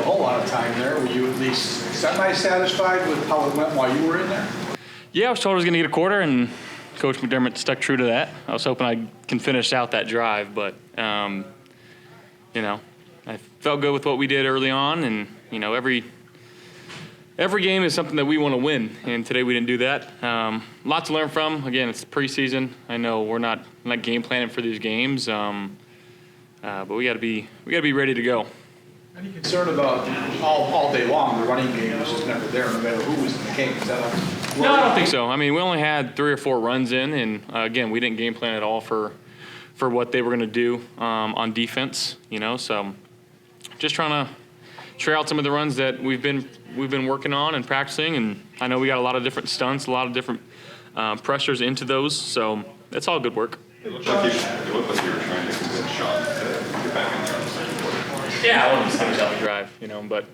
whole lot of time there. Were you at least semi-satisfied with how it went while you were in there? Yeah, I was told I was going to get a quarter, and Coach McDermott stuck true to that. I was hoping I can finish out that drive, but, you know, I felt good with what we did early on, and, you know, every game is something that we want to win, and today we didn't do that. Lot to learn from. Again, it's preseason. I know we're not game planning for these games, but we got to be ready to go. Any concern about all day long the running game was just never there, no matter who was in the game? Is that a No, I don't think so. I mean, we only had 3 or 4 runs in, and again, we didn't game plan at all for what they were going to do on defense. You know, so just trying to try out some of the runs that we've been working on and practicing, and I know we got a lot of different stunts, a lot of different pressures into those, so that's all good work. It looked like you were trying to convince Sean to get back in there on the second quarter. Yeah, I wanted to finish out the drive, you know, but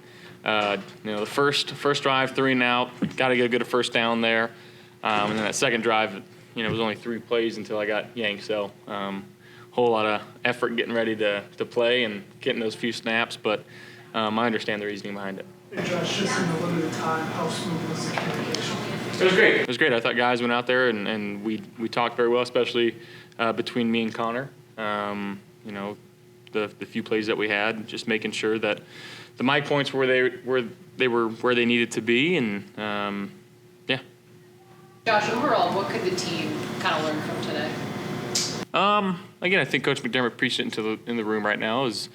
you know, the first drive, 3 and out, got to get a first down there, and then that second drive, you know, it was only 3 plays until I got yanked, so whole lot of effort getting ready to play and getting those few snaps, but I understand the reasoning behind it. Hey Josh, just in the limited time, how smooth was the communication? It was great. It was great. I thought guys went out there and we talked very well, especially between me and Connor. You know, the few plays that we had, just making sure that the mic points were where they needed to be, and yeah. Josh, overall, what could the team kind of learn from today? Again, I think Coach McDermott preached it in the room right now is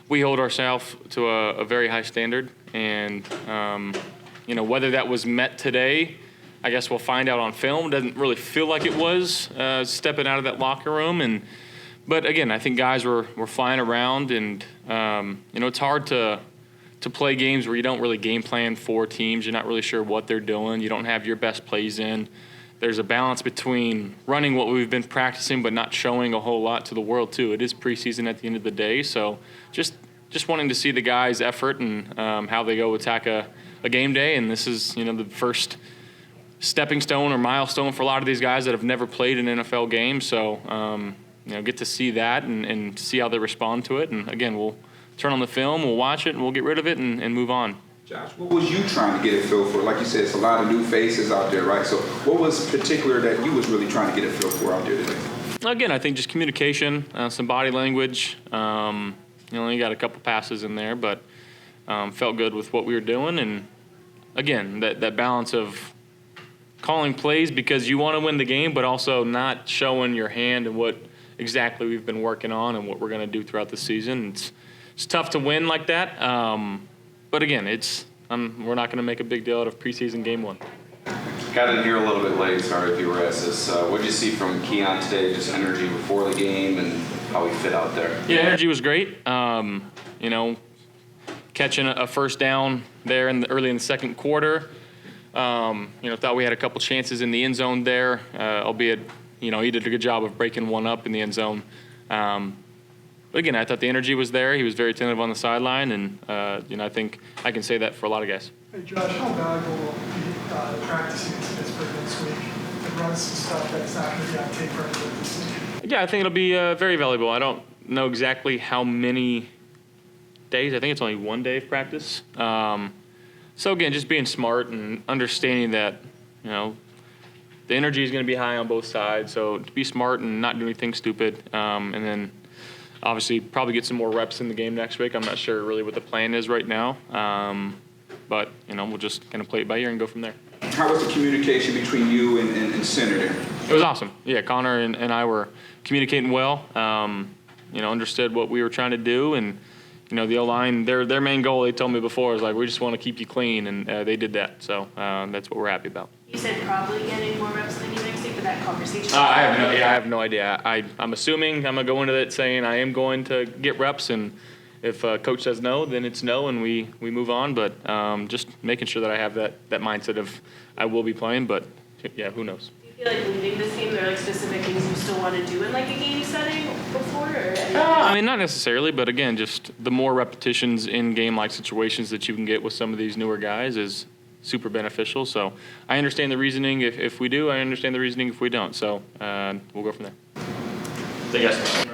we hold ourselves to a very high standard, and you know, whether that was met today, I guess we'll find out on film. Doesn't really feel like it was stepping out of that locker room, but again, I think guys were flying around, and you know, it's hard to play games where you don't really game plan for teams. You're not really sure what they're doing. You don't have your best plays in. There's a balance between running what we've been practicing but not showing a whole lot to the world too. It is preseason at the end of the day, so just wanting to see the guys' effort and how they go attack a game day. And this is, you know, the first stepping stone or milestone for a lot of these guys that have never played an NFL game. So you know, get to see that and see how they respond to it. And again, we'll turn on the film, we'll watch it, and we'll get rid of it and move on. Josh, what was you trying to get a feel for? Like you said, it's a lot of new faces out there, right? So what was particular that you was really trying to get a feel for out there today? Again, I think just communication, some body language. You only got a couple passes in there, but felt good with what we were doing. And again, that balance of calling plays because you want to win the game, but also not showing your hand and what exactly we've been working on and what we're going to do throughout the season. It's tough to win like that. But again, we're not going to make a big deal out of preseason game 1. Got in here a little bit late. Sorry if you were asked this. What did you see from Keon today? Just energy before the game and how he fit out there. Yeah, energy was great. You know, catching a first down there early in the second quarter. You know, thought we had a couple chances in the end zone there, albeit, you know, he did a good job of breaking one up in the end zone. But again, I thought the energy was there. He was very attentive on the sideline, and you know, I think I can say that for a lot of guys. Hey Josh, how valuable will be practicing in Pittsburgh next week and run some stuff that's not going to be on tape for anybody to see? Yeah, I think it'll be very valuable. I don't know exactly how many days. I think it's only 1 day of practice. So again, just being smart and understanding that, you know, the energy is going to be high on both sides. So to be smart and not do anything stupid, and then obviously probably get some more reps in the game next week. I'm not sure really what the plan is right now, but you know, we'll just kind of play it by ear and go from there. How was the communication between you and Center there? It was awesome. Yeah, Connor and I were communicating well. You know, understood what we were trying to do, and you know, the O-line, their main goal, they told me before, is like, we just want to keep you clean, and they did that. So that's what we're happy about. You said probably getting more reps than you next week, but that conversation. I have no idea. I'm assuming I'm gonna go into that saying I am going to get reps, and if coach says no, then it's no, and we move on. But just making sure that I have that mindset of I will be playing. But yeah, who knows? Do you feel like leading this game, there are like specific things you still want to do in like a game setting before, or? I mean, not necessarily, but again, just the more repetitions in game-like situations that you can get with some of these newer guys is super beneficial. So I understand the reasoning if we do. I understand the reasoning if we don't. So we'll go from there. Thank you guys.